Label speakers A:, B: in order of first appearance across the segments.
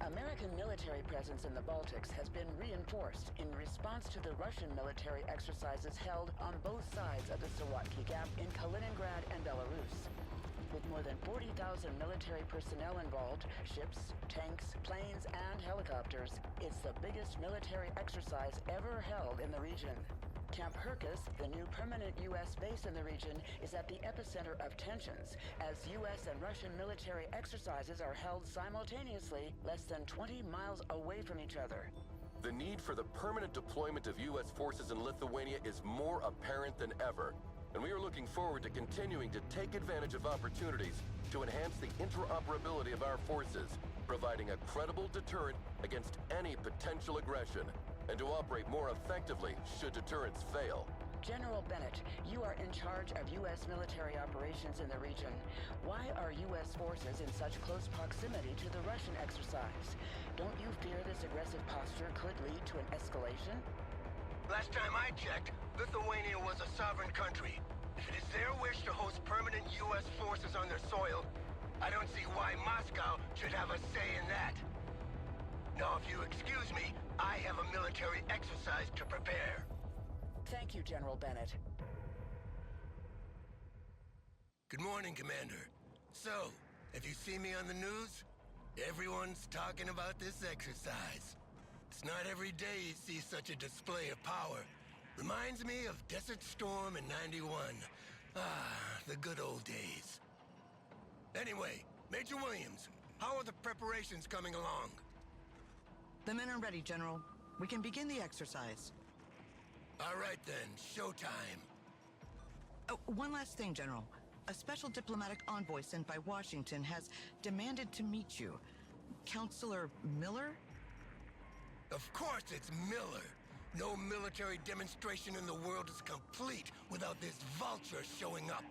A: American military presence in the Baltics has been reinforced in response to the Russian military exercises held on both sides of the Sawatki Gap in Kaliningrad and Belarus. With more than 40,000 military personnel involved, ships, tanks, planes, and helicopters, it's the biggest military exercise ever held in the region. Camp Hercus, the new permanent U.S. base in the region, is at the epicenter of tensions, as U.S. and Russian military exercises are held simultaneously less than 20 miles away from each other.
B: The need for the permanent deployment of U.S. forces in Lithuania is more apparent than ever, and we are looking forward to continuing to take advantage of opportunities to enhance the interoperability of our forces, providing a credible deterrent against any potential aggression, and to operate more effectively should deterrents fail.
A: General Bennett, you are in charge of U.S. military operations in the region. Why are U.S. forces in such close proximity to the Russian exercise? Don't you fear this aggressive posture could lead to an escalation?
C: Last time I checked, Lithuania was a sovereign country. If it is their wish to host permanent U.S. forces on their soil, I don't see why Moscow should have a say in that. Now, if you excuse me, I have a military exercise to prepare.
A: Thank you, General Bennett.
C: Good morning, Commander. So, have you seen me on the news? Everyone's talking about this exercise. It's not every day you see such a display of power. Reminds me of Desert Storm in '91. Ah, the good old days. Anyway, Major Williams, how are the preparations coming along?
D: The men are ready, General. We can begin the exercise.
C: All right then, showtime.
D: Oh, one last thing, General. A special diplomatic envoy sent by Washington has demanded to meet you. Counselor Miller?
C: Of course it's Miller. No military demonstration in the world is complete without this vulture showing up.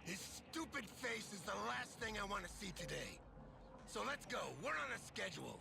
C: His stupid face is the last thing I want to see today. So let's go. We're on a schedule.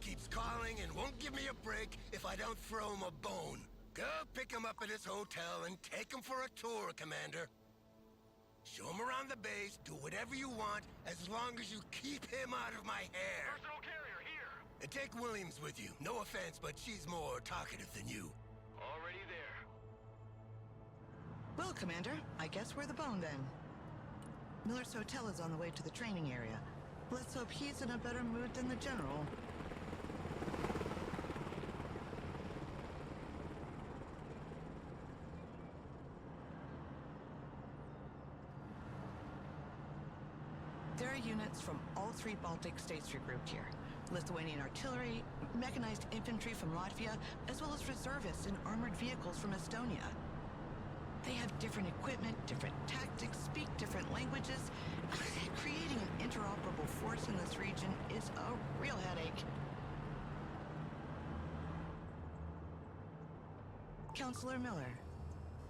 C: Keeps calling and won't give me a break if I don't throw him a bone. Go pick him up at his hotel and take him for a tour, Commander. Show him around the base, do whatever you want, as long as you keep him out of my hair.
E: Personal carrier here.
C: And take Williams with you. No offense, but she's more talkative than you.
E: Already there.
D: Well, Commander, I guess we're the bone then. Miller's hotel is on the way to the training area. Let's hope he's in a better mood than the General. There are units from all three Baltic states regrouped here. Lithuanian artillery, mechanized infantry from Latvia, as well as reservists and armored vehicles from Estonia. They have different equipment, different tactics, speak different languages. Creating an interoperable force in this region is a real headache. Counselor Miller,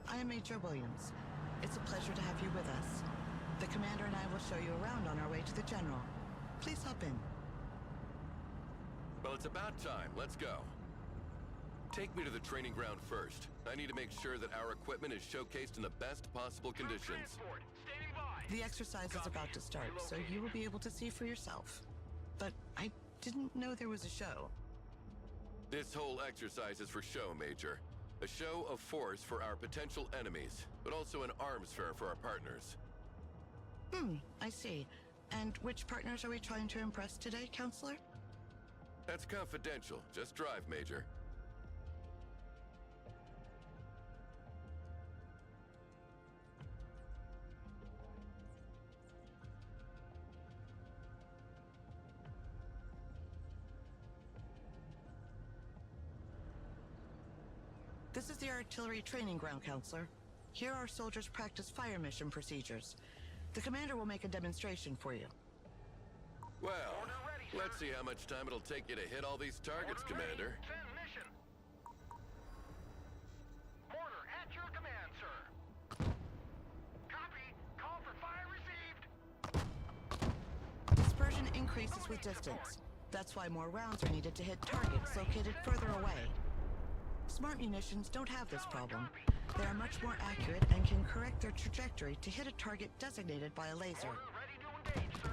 D: I am Major Williams. It's a pleasure to have you with us. The Commander and I will show you around on our way to the General. Please hop in.
B: Well, it's about time. Let's go. Take me to the training ground first. I need to make sure that our equipment is showcased in the best possible conditions.
E: Transport, standing by.
D: The exercise is about to start, so you will be able to see for yourself. But I didn't know there was a show.
B: This whole exercise is for show, Major. A show of force for our potential enemies, but also an arms fair for our partners.
D: I see. And which partners are we trying to impress today, Counselor?
B: That's confidential. Just drive, Major.
D: This is the artillery training ground, Counselor. Here our soldiers practice fire mission procedures. The commander will make a demonstration for you.
B: Well, let's see how much time it'll take you to hit all these targets, Commander.
E: Send mission. Order at your command, sir. Copy. Call for fire received.
D: Dispersion increases with distance. That's why more rounds are needed to hit targets located further away. Smart munitions don't have this problem. They are much more accurate and can correct their trajectory to hit a target designated by a laser.
E: Order ready to engage, sir.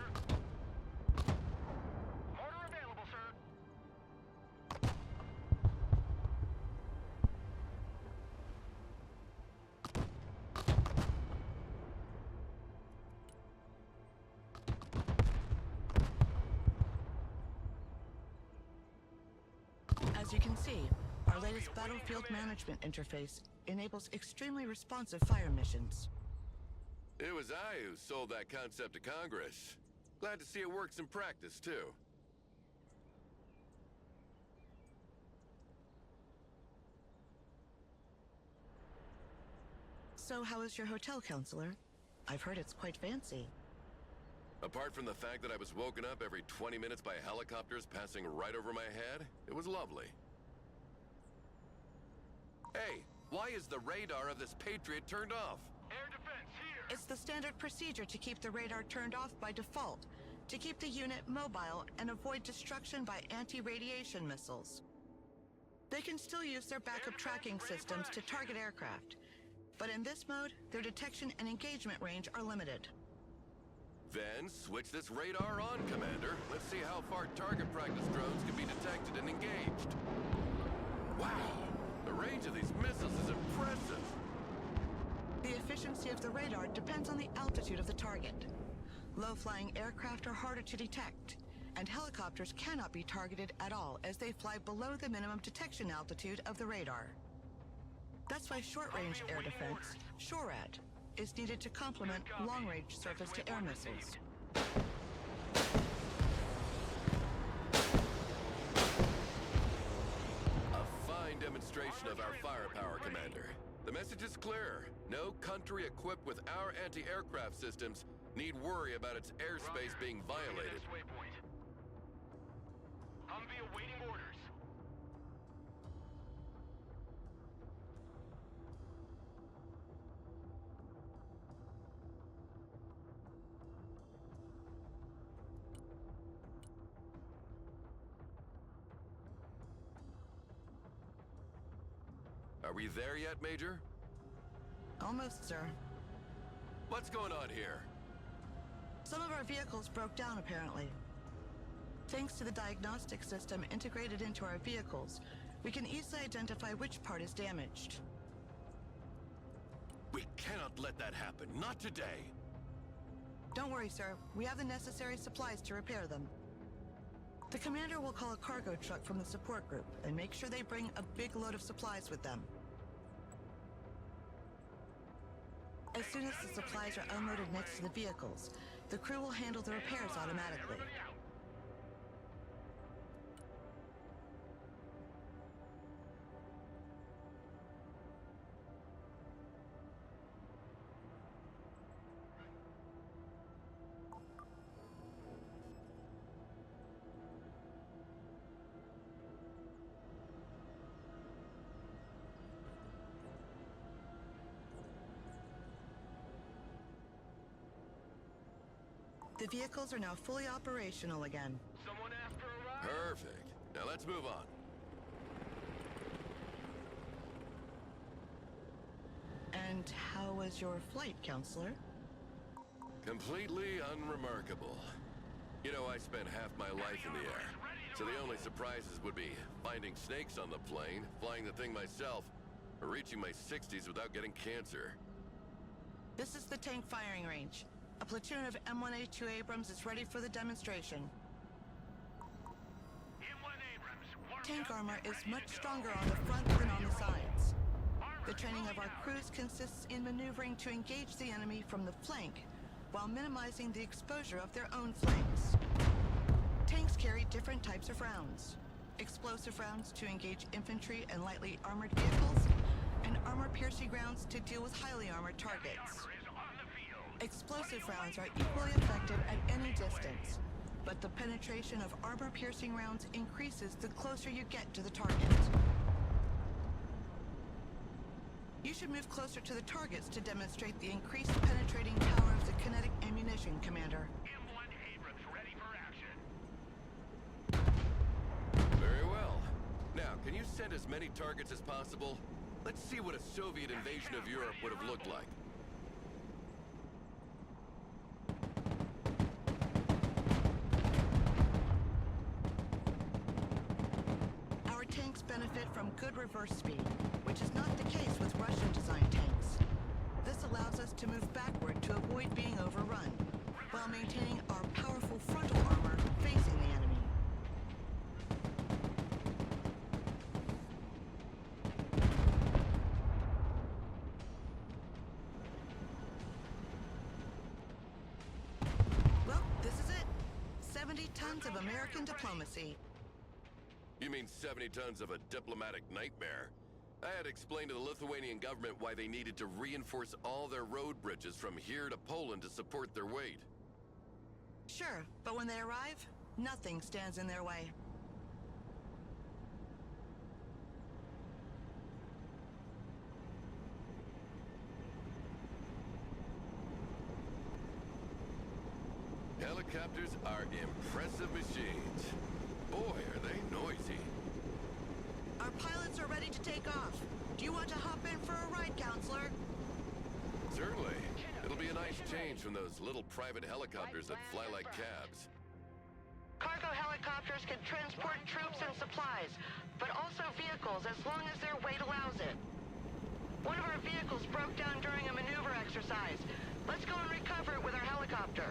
E: Order available, sir.
D: As you can see, our latest battlefield management interface enables extremely responsive fire missions.
B: It was I who sold that concept to Congress. Glad to see it works in practice, too.
D: So how is your hotel, Counselor? I've heard it's quite fancy.
B: Apart from the fact that I was woken up every 20 minutes by helicopters passing right over my head, it was lovely. Hey, why is the radar of this Patriot turned off?
E: Air defense here.
D: It's the standard procedure to keep the radar turned off by default, to keep the unit mobile and avoid destruction by anti-radiation missiles. They can still use their backup tracking systems to target aircraft, but in this mode, their detection and engagement range are limited.
B: Then switch this radar on, Commander. Let's see how far target practice drones can be detected and engaged. Wow! The range of these missiles is impressive!
D: The efficiency of the radar depends on the altitude of the target. Low-flying aircraft are harder to detect, and helicopters cannot be targeted at all as they fly below the minimum detection altitude of the radar. That's why short-range air defense, SHORAD, is needed to complement long-range surface-to-air missiles.
B: A fine demonstration of our firepower, Commander. The message is clear. No country equipped with our anti-aircraft systems need worry about its airspace being violated.
E: Humvee awaiting orders.
B: Are we there yet, Major?
D: Almost, sir.
B: What's going on here?
D: Some of our vehicles broke down, apparently. Thanks to the diagnostic system integrated into our vehicles, we can easily identify which part is damaged.
B: We cannot let that happen. Not today.
D: Don't worry, sir. We have the necessary supplies to repair them. The commander will call a cargo truck from the support group and make sure they bring a big load of supplies with them. As soon as the supplies are unloaded next to the vehicles, the crew will handle the repairs automatically.
E: Everybody out.
D: The vehicles are now fully operational again.
E: Someone after a ride?
B: Perfect. Now let's move on.
D: And how was your flight, Counselor?
B: Completely unremarkable. You know, I spent half my life in the air, so the only surprises would be finding snakes on the plane, flying the thing myself, or reaching my 60s without getting cancer.
D: This is the tank firing range. A platoon of M1A2 Abrams is ready for the demonstration.
E: M1 Abrams, warmed
D: Tank
E: up
D: armor
E: and
D: is
E: ready
D: much
E: to go.
D: stronger on the front than on the sides.
E: Armor
D: The training of our
E: moving out.
D: crews consists in maneuvering to engage the enemy from the flank, while minimizing the exposure of their own flanks. Tanks carry different types of rounds. Explosive rounds to engage infantry and lightly armored vehicles, and armor-piercing rounds to deal with highly armored targets.
E: Armor is on the field.
D: Explosive rounds are equally effective at any distance, but the penetration of armor-piercing rounds increases the closer you get to the target. You should move closer to the targets to demonstrate the increased penetrating power of the kinetic ammunition, Commander.
E: M1 Abrams ready for action.
B: Very well. Now, can you send as many targets as possible? Let's see what a Soviet invasion of Europe would have looked like.
D: Our tanks benefit from good reverse speed, which is not the case with Russian-designed tanks. This allows us to move backward to avoid being overrun, while maintaining our powerful frontal armor facing the enemy. Well, this is it. 70 tons of American diplomacy.
B: You mean 70 tons of a diplomatic nightmare? I had explained to the Lithuanian government why they needed to reinforce all their road bridges from here to Poland to support their weight.
D: Sure, but when they arrive, nothing stands in their way.
B: Helicopters are impressive machines. Boy, are they noisy.
D: Our pilots are ready to take off. Do you want to hop in for a ride, Counselor?
B: Certainly. It'll be a nice change from those little private helicopters that fly like cabs.
D: Cargo helicopters can transport troops and supplies, but also vehicles as long as their weight allows it. One of our vehicles broke down during a maneuver exercise. Let's go and recover it with our helicopter.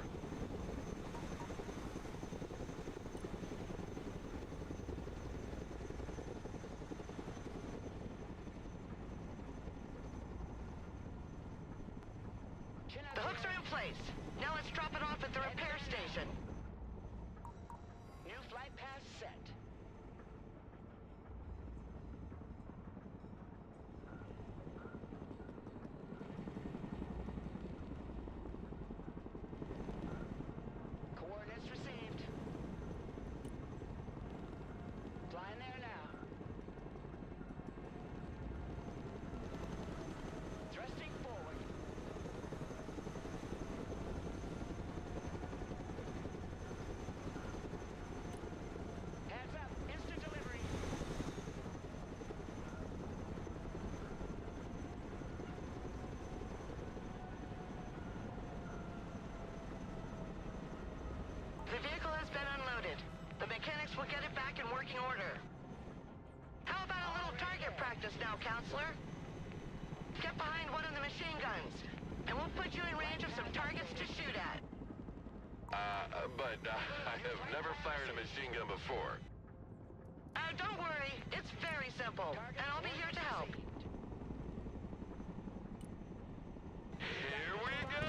D: The hooks are in place. Now let's drop it off at the repair station.
A: New flight path set. Coordinates received. Flying there now. Thrusting forward. Hands up, instant delivery.
D: The vehicle has been unloaded. The mechanics will get it back in working order. How about a little target practice now, Counselor? Get behind one of the machine guns, and we'll put you in range of some targets to shoot at.
B: But I have never fired a machine gun before.
D: Don't worry, it's very simple, and I'll be here to help.
B: Here we go!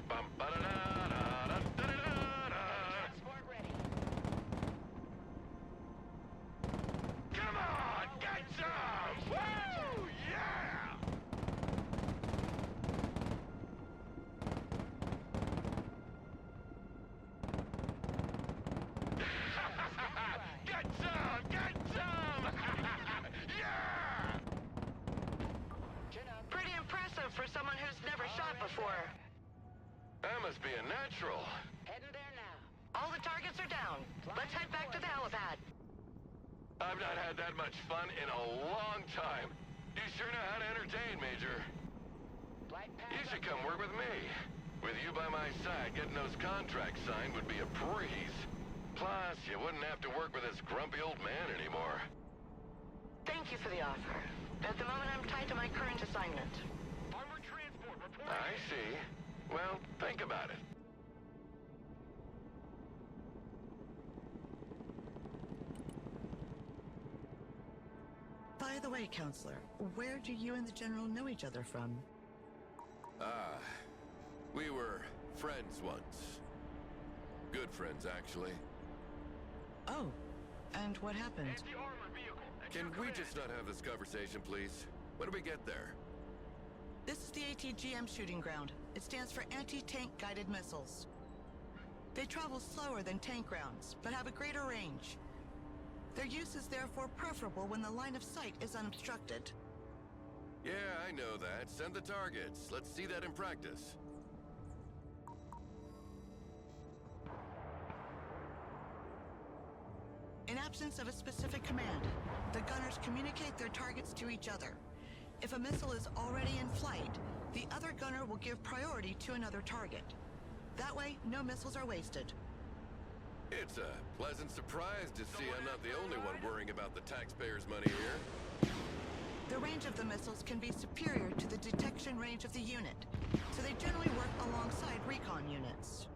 B: Bum, ba-da-da-da-da-da-da-da.
A: Transport ready.
C: Come on, get some! Woo! Yeah! Get some! Get some! Yeah!
A: Chin up.
D: Pretty impressive for someone who's never shot before.
B: That must be a natural.
A: Heading there now.
D: All the targets are down. Let's head back to the helipad.
B: I've not had that much fun in a long time. You sure know how to entertain, Major.
A: Flight path
B: You should
A: up
B: come
A: there.
B: work with me. With you by my side, getting those contracts signed would be a breeze. Plus, you wouldn't have to work with this grumpy old man anymore.
D: Thank you for the offer. At the moment, I'm tied to my current assignment.
E: Armored transport reporting.
B: I see. Well, think about it.
D: By the way, Counselor, where do you and the General know each other from?
B: We were friends once. Good friends, actually.
D: Oh, and what happened?
E: Anti-armored vehicle. At
B: Can
E: your
B: we
E: command.
B: just not have this conversation, please? When do we get there?
D: This is the ATGM shooting ground. It stands for Anti-Tank Guided Missiles. They travel slower than tank rounds, but have a greater range. Their use is therefore preferable when the line of sight is unobstructed.
B: Yeah, I know that. Send the targets. Let's see that in practice.
D: In absence of a specific command, the gunners communicate their targets to each other. If a missile is already in flight, the other gunner will give priority to another target. That way, no missiles are wasted.
B: It's a pleasant surprise to see I'm not the only one worrying about the taxpayers' money here.
D: The range of the missiles can be superior to the detection range of the unit, so they generally work alongside recon units.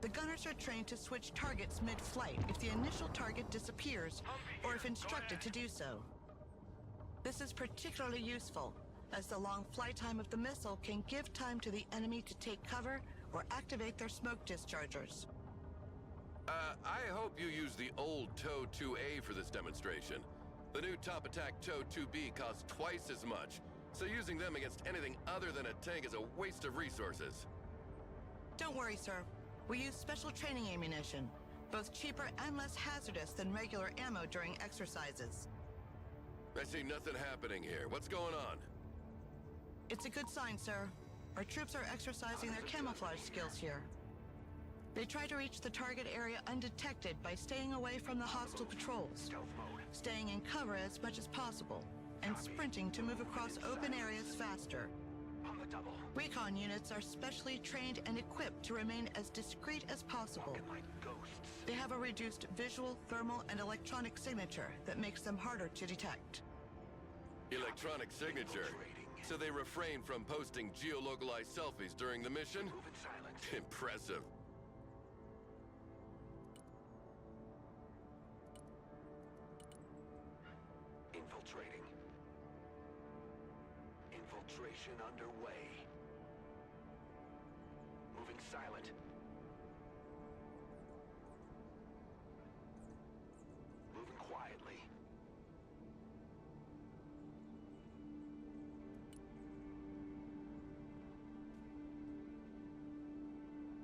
D: The gunners are trained to switch targets mid-flight if the initial target disappears or if instructed to do so. This is particularly useful, as the long flight time of the missile can give time to the enemy to take cover or activate their smoke dischargers.
B: I hope you use the old TOW 2A for this demonstration. The new Top Attack TOW 2B costs twice as much, so using them against anything other than a tank is a waste of resources.
D: Don't worry, sir. We use special training ammunition, both cheaper and less hazardous than regular ammo during exercises.
B: I see nothing happening here. What's going on?
D: It's a good sign, sir. Our troops are exercising their camouflage skills here. They try to reach the target area undetected by staying away from the hostile patrols, staying in cover as much as possible, and sprinting to move across open areas faster.
E: On the double.
D: Recon units are specially trained and equipped to remain as discreet as possible.
E: Walking like ghosts.
D: They have a reduced visual, thermal, and electronic signature that makes them harder to detect.
B: Electronic signature. So they refrain from posting geolocalized selfies during the mission?
E: Move in silence.
B: Impressive.
E: Infiltrating. Infiltration underway. Moving silent. Moving quietly.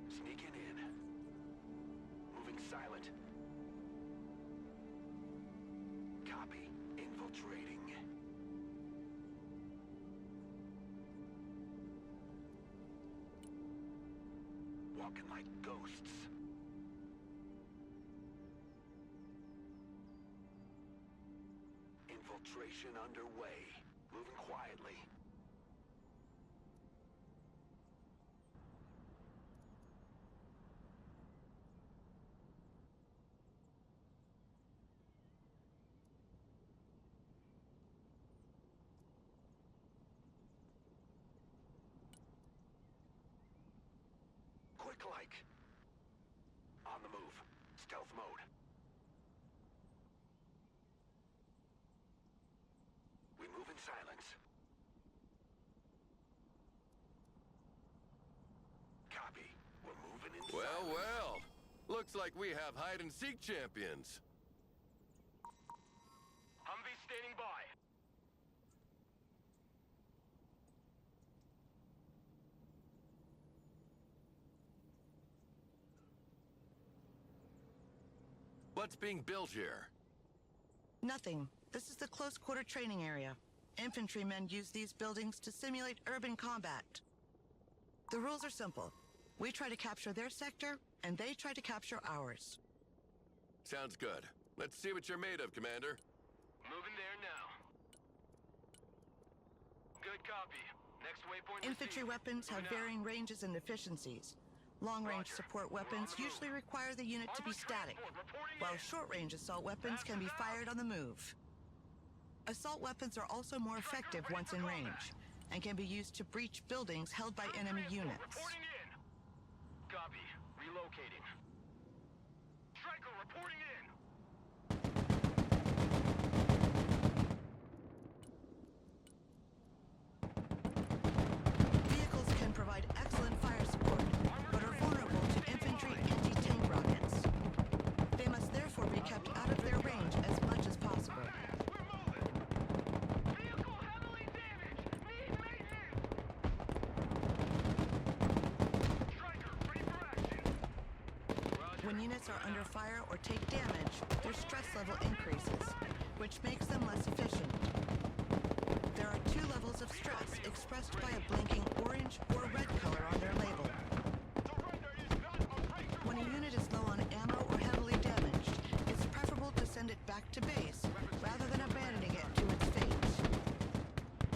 E: Sneaking in. Moving silent. Copy. Infiltrating. Walking like ghosts. Infiltration underway. Moving quietly. Quick like. On the move. Stealth mode. We move in silence. Copy. We're moving in
B: Well,
E: silence.
B: well. Looks like we have hide-and-seek champions.
E: Humvee standing by.
B: What's being built here?
D: Nothing. This is the close quarter training area. Infantrymen use these buildings to simulate urban combat. The rules are simple. We try to capture their sector, and they try to capture ours.
B: Sounds good. Let's see what you're made of, Commander.
E: Moving there now. Good copy. Next
D: Infantry weapons have varying ranges and efficiencies. Long-range support weapons usually require the unit to be static, while short-range assault weapons can be fired on the move. Assault weapons are also more effective once in range, and can be used to breach buildings held by enemy units.
E: Reporting in. Copy. Relocating. Striker reporting in.
D: Vehicles can provide excellent fire support, but are vulnerable to infantry anti-tank rockets. They must therefore be kept out of their range as much as possible.
E: We're moving. Vehicle heavily damaged. Need maintenance. Striker ready for action.
D: When units are under fire or take damage, their stress level increases, which makes them less efficient. There are 2 levels of stress expressed by a blinking orange or red color on their label.
E: Surrender is not a ranger.
D: When a unit is low on ammo or heavily damaged, it's preferable to send it back to base rather than abandoning it to its fate.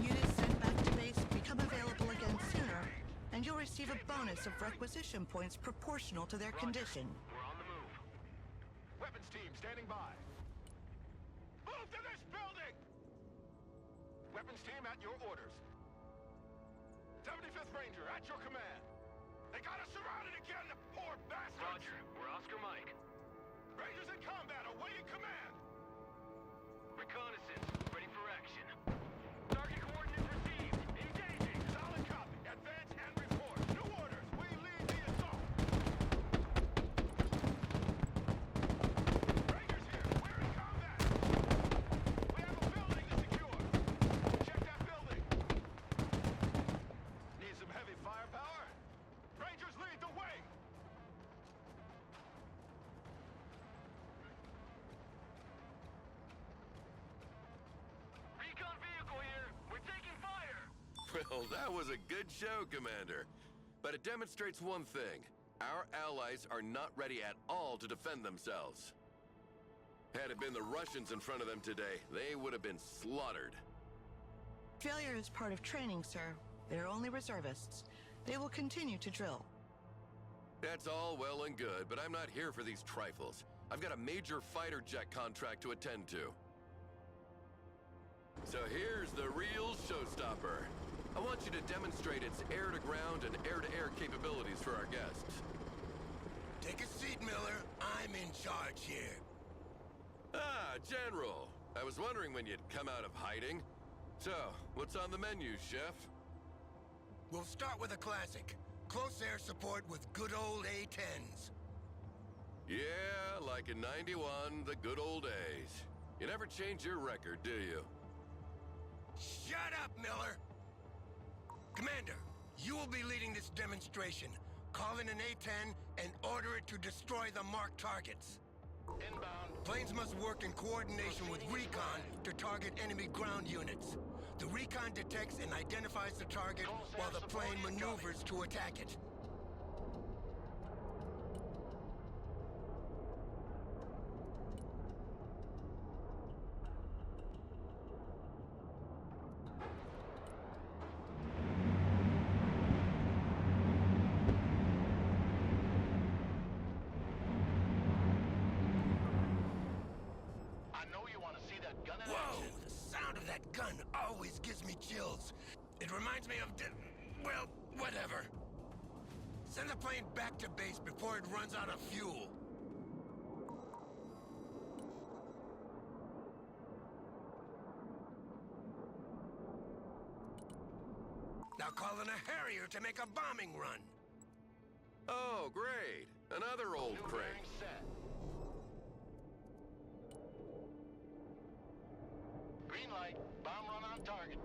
D: Units sent back to base become available again sooner, and you'll receive a bonus of requisition points proportional to their condition.
E: We're on the move. Weapons team standing by. Move to this building! Weapons team at your orders. 75th Ranger at your command. They got us surrounded again, the poor bastards! Roger, we're Oscar Mike. Rangers in combat, awaiting command! Reconnaissance, ready for action. Target coordinates received. Engaging. Solid copy. Advance and report. New orders. We lead the assault. Rangers here. We're in combat. We have a building to secure. Check that building. Need some heavy firepower? Rangers lead the way. Recon vehicle here. We're taking fire.
B: Well, that was a good show, Commander. But it demonstrates one thing. Our allies are not ready at all to defend themselves. Had it been the Russians in front of them today, they would have been slaughtered.
D: Failure is part of training, sir. They're only reservists. They will continue to drill.
B: That's all well and good, but I'm not here for these trifles. I've got a major fighter jet contract to attend to. So here's the real showstopper. I want you to demonstrate its air-to-ground and air-to-air capabilities for our guests.
C: Take a seat, Miller. I'm in charge here.
B: Ah, General. I was wondering when you'd come out of hiding. So, what's on the menu, Chef?
C: We'll start with a classic. Close air support with good old A-10s.
B: Yeah, like in '91, the good old days. You never change your record, do you?
C: Shut up, Miller! Commander, you will be leading this demonstration. Call in an A-10 and order it to destroy the marked targets.
E: Inbound.
C: Planes must work in coordination with recon to target enemy ground units. The recon detects and identifies the target while the plane maneuvers to attack it.
E: I know you want to see that gun in
C: Whoa!
E: action.
C: The sound of that gun always gives me chills. It reminds me of well, whatever. Send the plane back to base before it runs out of fuel. Now call in a Harrier to make a bombing run.
B: Oh, great. Another old
E: New
B: crate.
E: bearing set. Green light. Bomb run on target.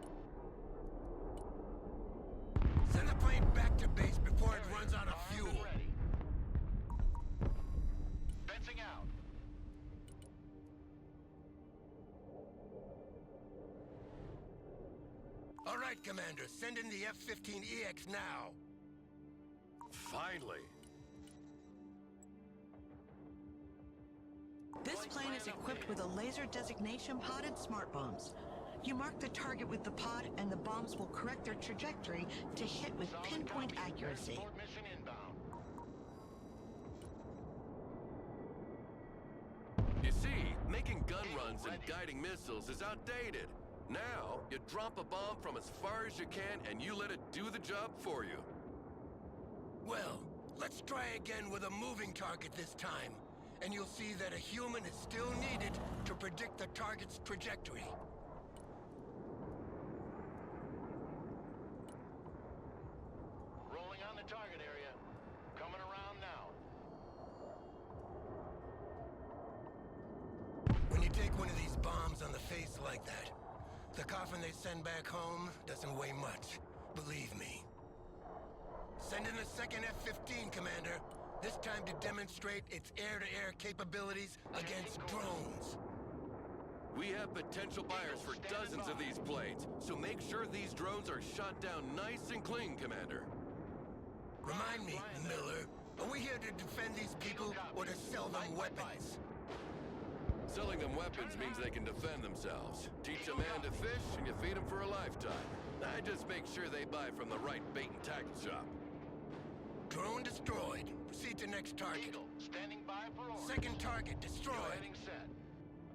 C: Send the plane back to base before it runs out of
E: Armed
C: fuel.
E: and ready. Fencing out.
C: All right, Commander. Send in the F-15EX now.
B: Finally.
D: This plane is equipped with a laser designation pod and smart bombs. You mark the target with the pod, and the bombs will correct their trajectory to hit with pinpoint accuracy.
E: Support mission inbound.
B: You see, making gun runs and guiding missiles is outdated. Now, you drop a bomb from as far as you can and you let it do the job for you.
C: Well, let's try again with a moving target this time, and you'll see that a human is still needed to predict the target's trajectory.
E: Rolling on the target area. Coming around now.
C: When you take one of these bombs on the face like that, the coffin they send back home doesn't weigh much, believe me. Send in the second F-15, Commander. This time to demonstrate its air-to-air capabilities against drones.
B: We have potential buyers for dozens of these planes, so make sure these drones are shot down nice and clean, Commander.
C: Remind me, Miller, are we here to defend these people or to sell them weapons?
B: Selling them weapons means they can defend themselves. Teach a man to fish and you feed him for a lifetime. I just make sure they buy from the right bait and tackle shop.
C: Drone destroyed. Proceed to next target.
E: Eagle, standing by for orders.
C: Second target
E: Go
C: destroyed.
E: heading set.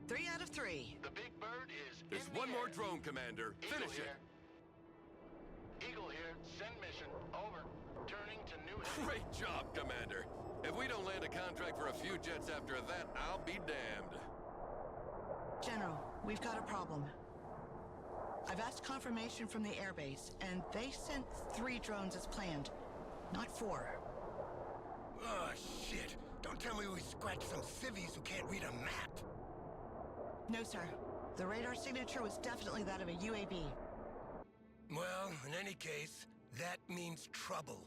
D: 3 out of 3.
E: The big bird is
B: There's
E: in the
B: one more
E: air.
B: drone, Commander.
E: Eagle
B: Finish it.
E: here. Eagle here. Send mission. Over. Turning to new heading.
B: Great job, Commander. If we don't land a contract for a few jets after that, I'll be damned.
D: General, we've got a problem. I've asked confirmation from the airbase, and they sent 3 drones as planned, not 4.
C: Oh, shit. Don't tell me we scratched some civvies who can't read a map.
D: No, sir. The radar signature was definitely that of a UAV.
C: Well, in any case, that means trouble.